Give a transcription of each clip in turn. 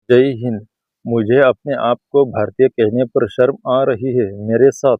जय हिंद। मुझे अपने आप को भारतीय कहने पर शर्म आ रही है। मेरे साथ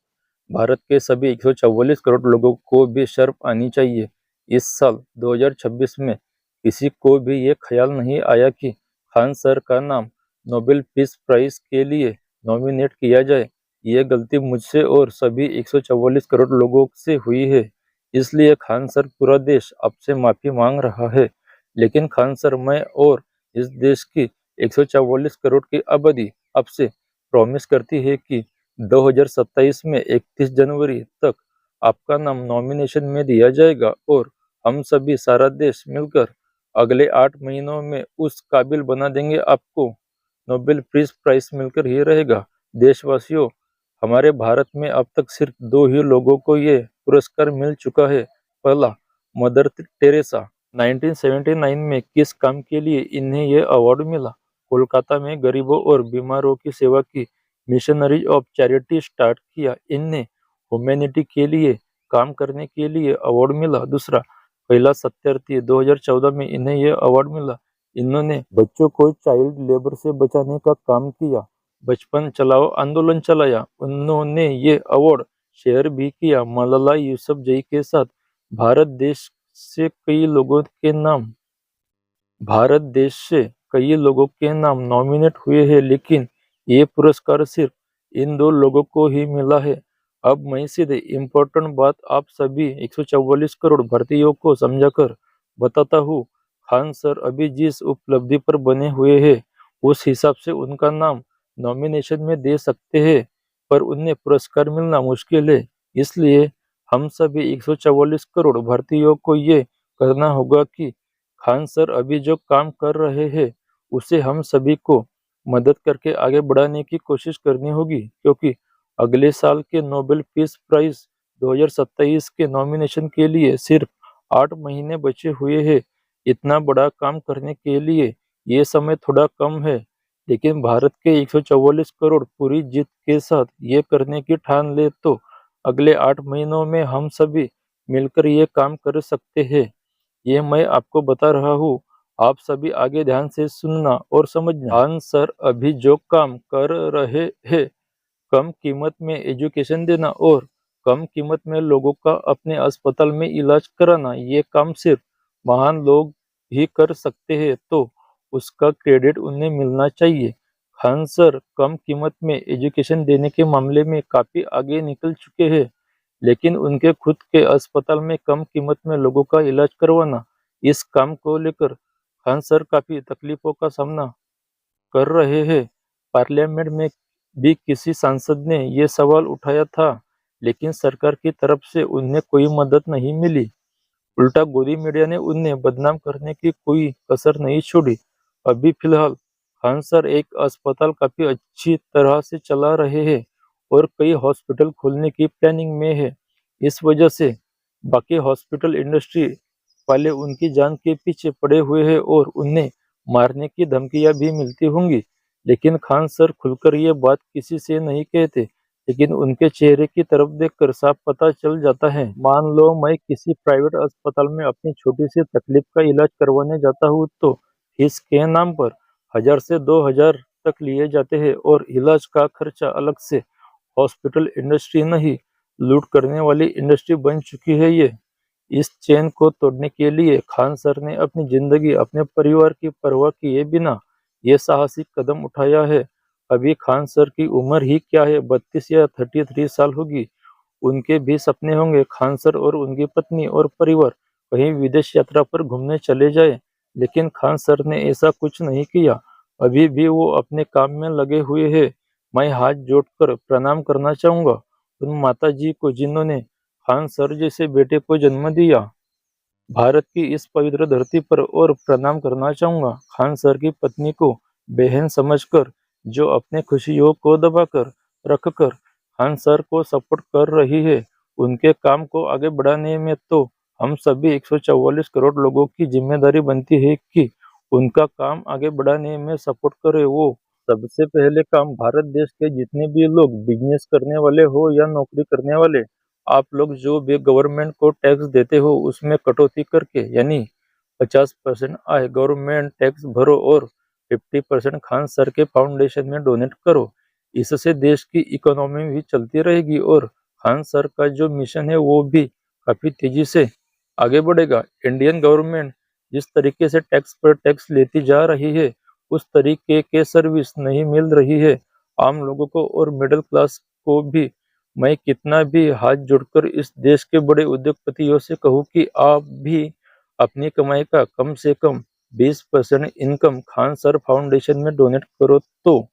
भारत के सभी 144 करोड़ लोगों को भी शर्म आनी चाहिए। इस साल 2026 में किसी को भी ये ख्याल नहीं आया कि खान सर का नाम नोबेल पीस प्राइज के लिए नॉमिनेट किया जाए। ये गलती मुझसे और सभी 144 करोड़ लोगों से हुई है। इसलिए खान सर, पूरा देश आपसे माफी मांग रहा है। लेकिन खान सर, मैं और इस देश की 144 करोड़ की आबादी आपसे प्रॉमिस करती है कि 2027 में 31 जनवरी तक आपका नाम नॉमिनेशन में दिया जाएगा और हम सभी, सारा देश मिलकर अगले 8 महीनों में उस काबिल बना देंगे। आपको नोबेल पीस प्राइज मिलकर ही रहेगा। देशवासियों, हमारे भारत में अब तक सिर्फ दो ही लोगों को ये पुरस्कार मिल चुका है। पहला, मदर टेरेसा। 1979 में किस काम के लिए इन्हें यह अवार्ड मिला? कोलकाता में गरीबों और बीमारों की सेवा की। मिशनरीज ऑफ चैरिटी स्टार्ट किया। इन्हें ह्यूमैनिटी के लिए काम करने के लिए अवार्ड मिला। दूसरा, पहला सत्यार्थी। 2014 में इन्हें यह अवार्ड मिला। इन्होंने बच्चों को चाइल्ड लेबर से बचाने का काम किया। बचपन चलाओ आंदोलन चलाया। उन्होंने ये अवार्ड शेयर भी किया मलाला यूसुफजई के साथ। भारत देश से कई लोगों के नाम भारत देश से कई लोगों के नाम नॉमिनेट हुए हैं, लेकिन ये पुरस्कार सिर्फ इन दो लोगों को ही मिला है। अब मैं सीधे इम्पोर्टेंट बात आप सभी 144 करोड़ भारतीयों को समझाकर बताता हूँ। खान सर अभी जिस उपलब्धि पर बने हुए हैं, उस हिसाब से उनका नाम नॉमिनेशन में दे सकते हैं, पर उन्हें पुरस्कार मिलना मुश्किल है। इसलिए हम सभी 144 करोड़ भारतीयों को ये करना होगा कि खान सर अभी जो काम कर रहे हैं, उसे हम सभी को मदद करके आगे बढ़ाने की कोशिश करनी होगी, क्योंकि अगले साल के नोबेल पीस प्राइज 2027 के नॉमिनेशन के लिए सिर्फ 8 महीने बचे हुए हैं। इतना बड़ा काम करने के लिए ये समय थोड़ा कम है, लेकिन भारत के 144 करोड़ पूरी जीत के साथ ये करने की ठान ले तो अगले 8 महीनों में हम सभी मिलकर ये काम कर सकते हैं। ये मैं आपको बता रहा हूँ। आप सभी आगे ध्यान से सुनना और समझना। खान सर अभी जो काम कर रहे हैं, कम कीमत में एजुकेशन देना और कम कीमत में लोगों का अपने अस्पताल में इलाज कराना, ये काम सिर्फ महान लोग ही कर सकते हैं, तो उसका क्रेडिट उन्हें मिलना चाहिए। खान सर कम कीमत में एजुकेशन देने के मामले में काफी आगे निकल चुके हैं, लेकिन उनके खुद के अस्पताल में कम कीमत में लोगों का इलाज करवाना, इस काम को लेकर खान सर काफी तकलीफों का सामना कर रहे हैं। पार्लियामेंट में भी किसी सांसद ने ये सवाल उठाया था, लेकिन सरकार की तरफ से उन्हें कोई मदद नहीं मिली। उल्टा गोदी मीडिया ने उन्हें बदनाम करने की कोई कसर नहीं छोड़ी। अभी फिलहाल खान सर एक अस्पताल काफी अच्छी तरह से चला रहे हैं और कई हॉस्पिटल खोलने की प्लानिंग में है। इस वजह से बाकी हॉस्पिटल इंडस्ट्री वाले उनकी जान के पीछे पड़े हुए हैं और उन्हें मारने की धमकियां भी मिलती होंगी। लेकिन खान सर खुलकर ये बात किसी से नहीं कहते, लेकिन उनके चेहरे की तरफ देखकर साफ पता चल जाता है। मान लो मैं किसी प्राइवेट अस्पताल में अपनी छोटी सी तकलीफ का इलाज करवाने जाता हूँ, तो फीस के नाम पर 1000 से 2000 तक लिए जाते हैं और इलाज का खर्चा अलग से। हॉस्पिटल इंडस्ट्री नहीं, लूट करने वाली इंडस्ट्री बन चुकी है ये। इस चेन को तोड़ने के लिए खान सर ने अपनी जिंदगी, अपने परिवार की परवाह किए बिना ये साहसिक कदम उठाया है। अभी खान सर की उम्र ही क्या है, 32 या 33 साल होगी। उनके भी सपने होंगे खान सर और उनकी पत्नी और परिवार कहीं विदेश यात्रा पर घूमने चले जाए, लेकिन खान सर ने ऐसा कुछ नहीं किया। अभी भी वो अपने काम में लगे हुए हैं। मैं हाथ जोड़कर प्रणाम करना चाहूंगा उन माता जी को जिन्होंने खान सर जैसे बेटे को जन्म दिया भारत की इस पवित्र धरती पर, और प्रणाम करना चाहूंगा खान सर की पत्नी को बहन समझकर, जो अपने खुशियों को दबाकर रखकर खान सर को सपोर्ट कर रही है। उनके काम को आगे बढ़ाने में तो हम सभी 144 करोड़ लोगों की जिम्मेदारी बनती है कि उनका काम आगे बढ़ाने में सपोर्ट करे। वो सबसे पहले काम भारत देश के जितने भी लोग बिजनेस करने वाले हो या नौकरी करने वाले, आप लोग जो भी गवर्नमेंट को टैक्स देते हो उसमें कटौती करके, यानी 50% आय गवर्नमेंट टैक्स भरो और 50% खान सर के फाउंडेशन में डोनेट करो। इससे देश की इकोनॉमी भी चलती रहेगी और खान सर का जो मिशन है वो भी काफी तेजी से आगे बढ़ेगा। इंडियन गवर्नमेंट जिस तरीके से टैक्स पर टैक्स लेती जा रही है उस तरीके के सर्विस नहीं मिल रही है आम लोगों को और मिडिल क्लास को भी। मैं कितना भी हाथ जोड़कर इस देश के बड़े उद्योगपतियों से कहूँ कि आप भी अपनी कमाई का कम से कम 20% इनकम खान सर फाउंडेशन में डोनेट करो, तो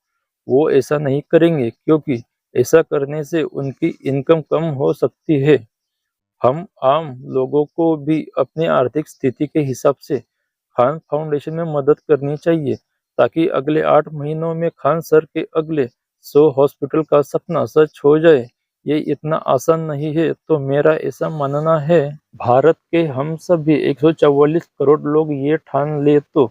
वो ऐसा नहीं करेंगे क्योंकि ऐसा करने से उनकी इनकम कम हो सकती है। हम आम लोगों को भी अपनी आर्थिक स्थिति के हिसाब से खान फाउंडेशन में मदद करनी चाहिए ताकि अगले 8 महीनों में खान सर के अगले 100 हॉस्पिटल का सपना सच हो जाए। ये इतना आसान नहीं है, तो मेरा ऐसा मानना है भारत के हम सभी 144 करोड़ लोग ये ठान ले तो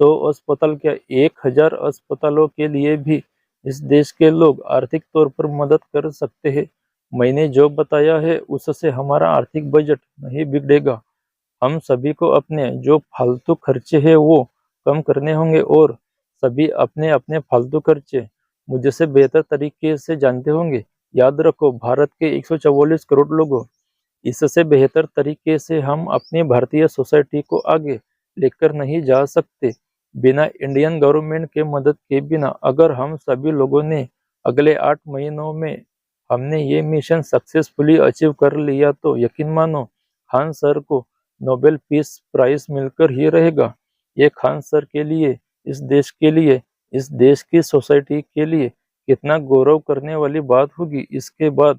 100 अस्पताल क्या 1000 अस्पतालों के लिए भी इस देश के लोग आर्थिक तौर पर मदद कर सकते हैं। मैंने जो बताया है उससे हमारा आर्थिक बजट नहीं बिगड़ेगा। हम सभी को अपने जो फालतू खर्चे हैं वो कम करने होंगे और सभी अपने अपने फालतू खर्चे मुझसे बेहतर तरीके से जानते होंगे। याद रखो, भारत के 144 करोड़ लोगों, इससे बेहतर तरीके से हम अपनी भारतीय सोसाइटी को आगे लेकर नहीं जा सकते बिना इंडियन गवर्नमेंट के मदद के बिना। अगर हम सभी लोगों ने अगले 8 महीनों में हमने ये मिशन सक्सेसफुली अचीव कर लिया तो यकीन मानो खान सर को नोबेल पीस प्राइज मिलकर ही रहेगा। ये खान सर के लिए, इस देश के लिए, इस देश की सोसाइटी के लिए कितना गौरव करने वाली बात होगी। इसके बाद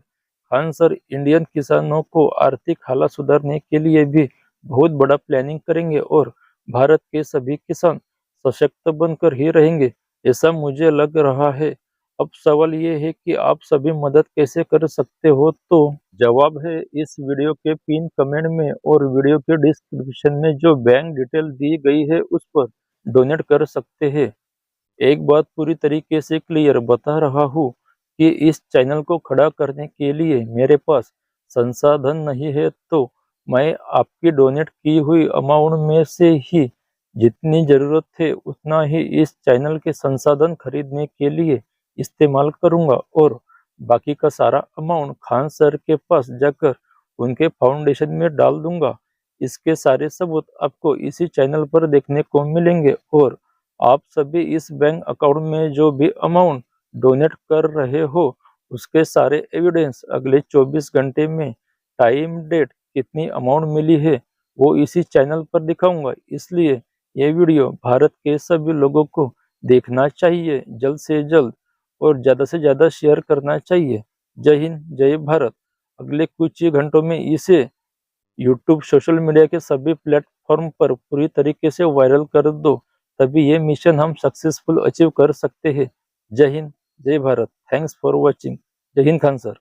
खान सर इंडियन किसानों को आर्थिक हालत सुधारने के लिए भी बहुत बड़ा प्लानिंग करेंगे और भारत के सभी किसान सशक्त बनकर ही रहेंगे, ऐसा मुझे लग रहा है। अब सवाल ये है कि आप सभी मदद कैसे कर सकते हो, तो जवाब है इस वीडियो के पिन कमेंट में और वीडियो के डिस्क्रिप्शन में जो बैंक डिटेल दी गई है उस पर डोनेट कर सकते हैं। एक बात पूरी तरीके से क्लियर बता रहा हूँ कि इस चैनल को खड़ा करने के लिए मेरे पास संसाधन नहीं है, तो मैं आपकी डोनेट की हुई अमाउंट में से ही जितनी ज़रूरत है उतना ही इस चैनल के संसाधन खरीदने के लिए इस्तेमाल करूँगा और बाकी का सारा अमाउंट खान सर के पास जाकर उनके फाउंडेशन में डाल दूंगा। इसके सारे सबूत आपको इसी चैनल पर देखने को मिलेंगे और आप सभी इस बैंक अकाउंट में जो भी अमाउंट डोनेट कर रहे हो उसके सारे एविडेंस अगले 24 घंटे में टाइम डेट कितनी अमाउंट मिली है वो इसी चैनल पर दिखाऊंगा। इसलिए ये वीडियो भारत के सभी लोगों को देखना चाहिए जल्द से जल्द और ज़्यादा से ज़्यादा शेयर करना चाहिए। जय हिंद, जय भारत। अगले कुछ ही घंटों में इसे यूट्यूब, सोशल मीडिया के सभी प्लेटफॉर्म पर पूरी तरीके से वायरल कर दो, तभी ये मिशन हम सक्सेसफुल अचीव कर सकते हैं। जय हिंद, जय भारत। Thanks for watching. जय हिंद खान सर।